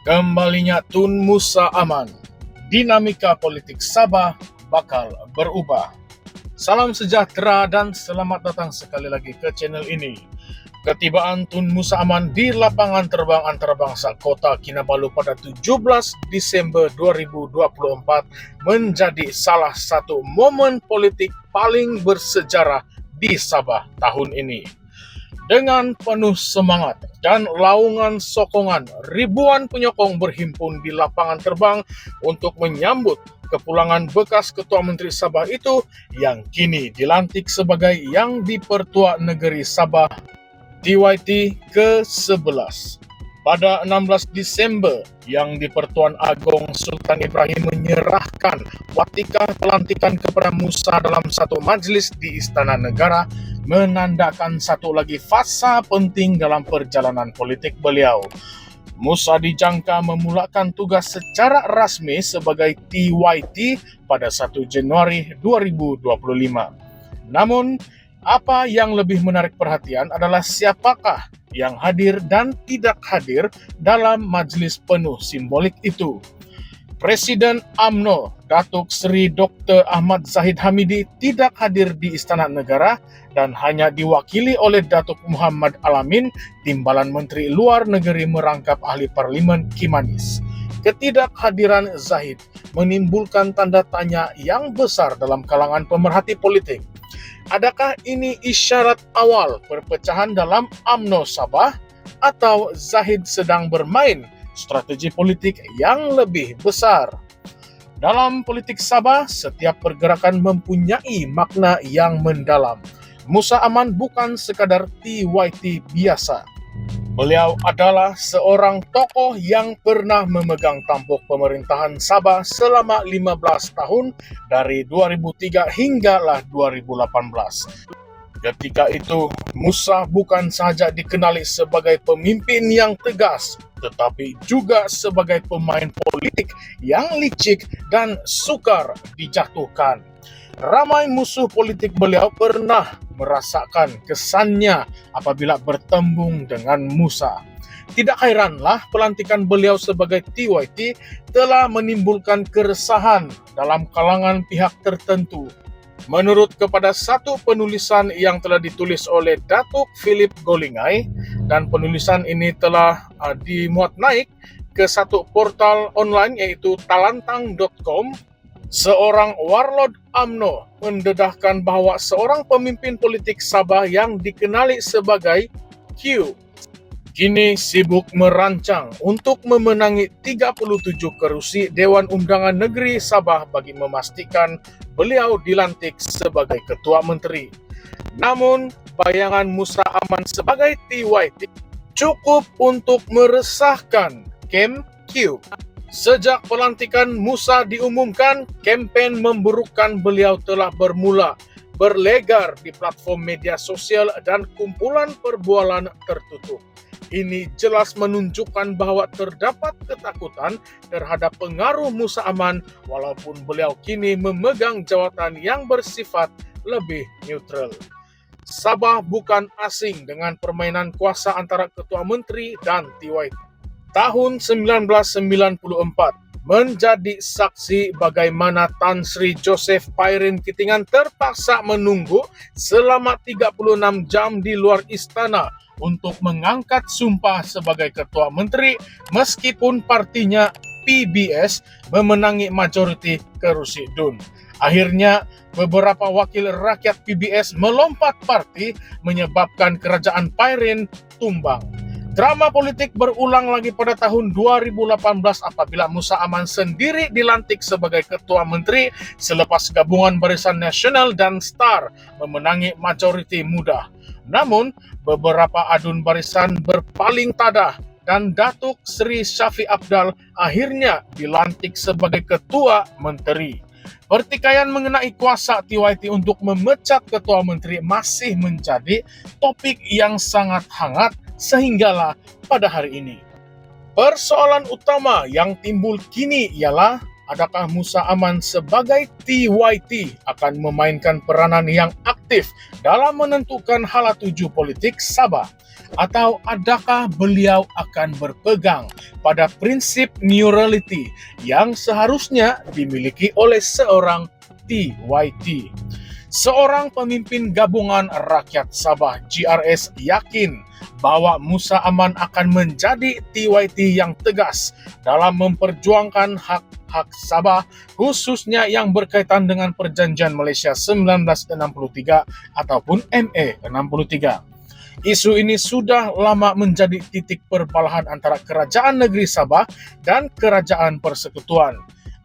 Kembalinya Tun Musa Aman, dinamika politik Sabah bakal berubah. Salam sejahtera dan selamat datang sekali lagi ke channel ini. Ketibaan Tun Musa Aman di lapangan terbang antarabangsa Kota Kinabalu pada 17 Desember 2024 menjadi salah satu momen politik paling bersejarah di Sabah tahun ini. Dengan penuh semangat dan laungan sokongan, ribuan penyokong berhimpun di lapangan terbang untuk menyambut kepulangan bekas Ketua Menteri Sabah itu yang kini dilantik sebagai Yang di-Pertua Negeri Sabah TYT ke-11. Pada 16 Desember, Yang di-Pertuan Agong Sultan Ibrahim menyerahkan watika pelantikan kepada Musa dalam satu majlis di Istana Negara, menandakan satu lagi fasa penting dalam perjalanan politik beliau. Musa dijangka memulakan tugas secara rasmi sebagai TYT pada 1 Januari 2025. Namun, apa yang lebih menarik perhatian adalah siapakah yang hadir dan tidak hadir dalam majelis penuh simbolik itu. Presiden UMNO, Datuk Seri Dr. Ahmad Zahid Hamidi tidak hadir di Istana Negara dan hanya diwakili oleh Datuk Muhammad Alamin, Timbalan Menteri Luar Negeri merangkap Ahli Parlimen Kimanis. Ketidakhadiran Zahid menimbulkan tanda tanya yang besar dalam kalangan pemerhati politik. Adakah ini isyarat awal perpecahan dalam UMNO Sabah atau Zahid sedang bermain strategi politik yang lebih besar? Dalam politik Sabah, setiap pergerakan mempunyai makna yang mendalam. Musa Aman bukan sekadar TYT biasa. Beliau adalah seorang tokoh yang pernah memegang tampuk pemerintahan Sabah selama 15 tahun dari 2003 hinggalah 2018. Ketika itu, Musa bukan sahaja dikenali sebagai pemimpin yang tegas, tetapi juga sebagai pemain politik yang licik dan sukar dijatuhkan. Ramai musuh politik beliau pernah merasakan kesannya apabila bertembung dengan Musa. Tidak heranlah pelantikan beliau sebagai TYT telah menimbulkan keresahan dalam kalangan pihak tertentu. Menurut kepada satu penulisan yang telah ditulis oleh Datuk Philip Golingai, dan penulisan ini telah dimuat naik ke satu portal online yaitu talantang.com, seorang warlord UMNO mendedahkan bahwa seorang pemimpin politik Sabah yang dikenali sebagai Q kini sibuk merancang untuk memenangi 37 kerusi Dewan Undangan Negeri Sabah bagi memastikan beliau dilantik sebagai Ketua Menteri. Namun, bayangan Musa Aman sebagai TYT cukup untuk meresahkan Kem Q. Sejak pelantikan Musa diumumkan, kempen memburukkan beliau telah berlegar di platform media sosial dan kumpulan perbualan tertutup. Ini jelas menunjukkan bahwa terdapat ketakutan terhadap pengaruh Musa Aman walaupun beliau kini memegang jawatan yang bersifat lebih neutral. Sabah bukan asing dengan permainan kuasa antara Ketua Menteri dan TYT. Tahun 1994 menjadi saksi bagaimana Tan Sri Joseph Pairin Kitingan terpaksa menunggu selama 36 jam di luar istana untuk mengangkat sumpah sebagai Ketua Menteri meskipun partinya PBS memenangi majoriti kerusi DUN. Akhirnya, beberapa wakil rakyat PBS melompat parti menyebabkan kerajaan Pairin tumbang. Drama politik berulang lagi pada tahun 2018 apabila Musa Aman sendiri dilantik sebagai Ketua Menteri selepas gabungan Barisan Nasional dan STAR memenangi majoriti mudah. Namun, beberapa adun barisan berpaling tadah dan Datuk Seri Syafi Abdal akhirnya dilantik sebagai Ketua Menteri. Pertikaian mengenai kuasa TYT untuk memecat Ketua Menteri masih menjadi topik yang sangat hangat sehinggalah pada hari ini. Persoalan utama yang timbul kini ialah adakah Musa Aman sebagai TYT akan memainkan peranan yang aktif dalam menentukan hala tuju politik Sabah. Atau adakah beliau akan berpegang pada prinsip neurality yang seharusnya dimiliki oleh seorang TYT? Seorang pemimpin gabungan rakyat Sabah GRS yakin bahwa Musa Aman akan menjadi TYT yang tegas dalam memperjuangkan hak-hak Sabah, khususnya yang berkaitan dengan Perjanjian Malaysia 1963 ataupun MA 63. Isu ini sudah lama menjadi titik perbalahan antara Kerajaan Negeri Sabah dan Kerajaan Persekutuan.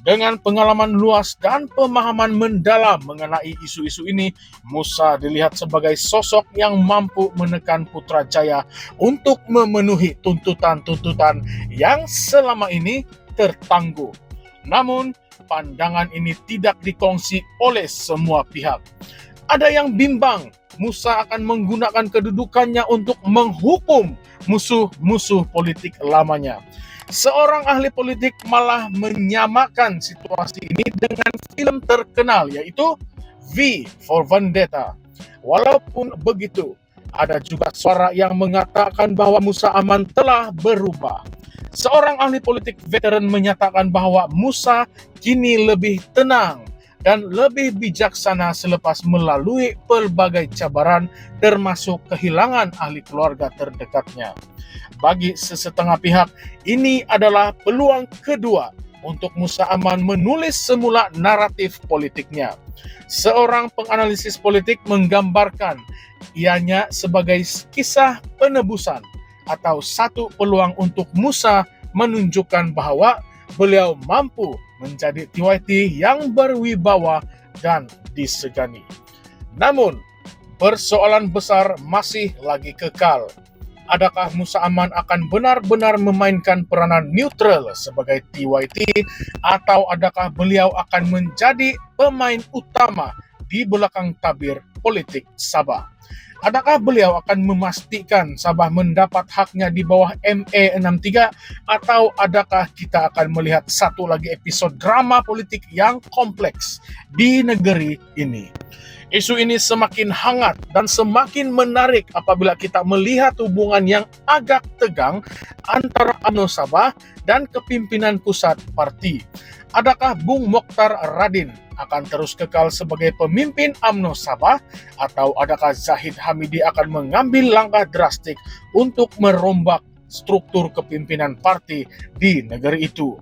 Dengan pengalaman luas dan pemahaman mendalam mengenai isu-isu ini, Musa dilihat sebagai sosok yang mampu menekan Putrajaya untuk memenuhi tuntutan-tuntutan yang selama ini tertangguh. Namun, pandangan ini tidak dikongsi oleh semua pihak. Ada yang bimbang Musa akan menggunakan kedudukannya untuk menghukum musuh-musuh politik lamanya. Seorang ahli politik malah menyamakan situasi ini dengan film terkenal yaitu V for Vendetta. Walaupun begitu, ada juga suara yang mengatakan bahwa Musa Aman telah berubah. Seorang ahli politik veteran menyatakan bahwa Musa kini lebih tenang dan lebih bijaksana selepas melalui pelbagai cabaran termasuk kehilangan ahli keluarga terdekatnya. Bagi sesetengah pihak, ini adalah peluang kedua untuk Musa Aman menulis semula naratif politiknya. Seorang penganalisis politik menggambarkan ianya sebagai kisah penebusan atau satu peluang untuk Musa menunjukkan bahwa beliau mampu menjadi TYT yang berwibawa dan disegani. Namun, persoalan besar masih lagi kekal. Adakah Musa Aman akan benar-benar memainkan peranan neutral sebagai TYT atau adakah beliau akan menjadi pemain utama di belakang tabir politik Sabah? Adakah beliau akan memastikan Sabah mendapat haknya di bawah MA 63 atau adakah kita akan melihat satu lagi episode drama politik yang kompleks di negeri ini? Isu ini semakin hangat dan semakin menarik apabila kita melihat hubungan yang agak tegang antara UMNO Sabah dan kepimpinan pusat parti. Adakah Bung Mokhtar Radin akan terus kekal sebagai pemimpin UMNO Sabah atau adakah Zahid Hamidi akan mengambil langkah drastik untuk merombak struktur kepimpinan parti di negeri itu?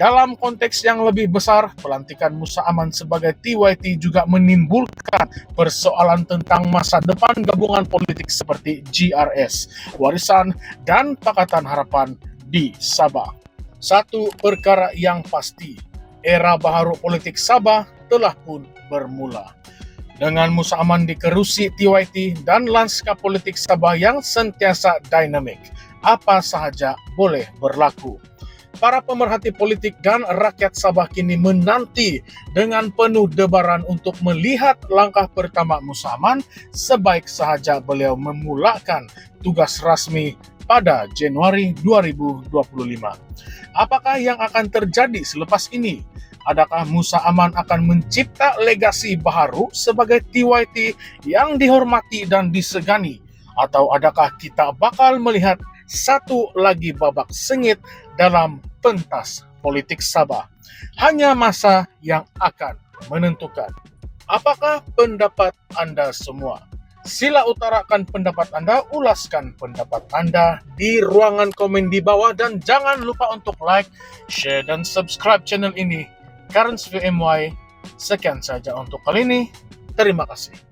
Dalam konteks yang lebih besar, pelantikan Musa Aman sebagai TYT juga menimbulkan persoalan tentang masa depan gabungan politik seperti GRS, Warisan, dan Pakatan Harapan di Sabah. Satu perkara yang pasti, era baharu politik Sabah telah pun bermula. Dengan Musa Aman dikerusi TYT dan lanskap politik Sabah yang sentiasa dinamik, apa sahaja boleh berlaku. Para pemerhati politik dan rakyat Sabah kini menanti dengan penuh debaran untuk melihat langkah pertama Musa Aman sebaik sahaja beliau memulakan tugas rasmi pada Januari 2025. Apakah yang akan terjadi selepas ini? Adakah Musa Aman akan mencipta legasi baharu sebagai TYT yang dihormati dan disegani? Atau adakah kita bakal melihat satu lagi babak sengit dalam pentas politik Sabah? Hanya masa yang akan menentukan. Apakah pendapat Anda semua? Sila utarakan pendapat Anda, ulaskan pendapat Anda di ruangan komen di bawah dan jangan lupa untuk like, share, dan subscribe channel ini. Karens VMY, sekian saja untuk kali ini. Terima kasih.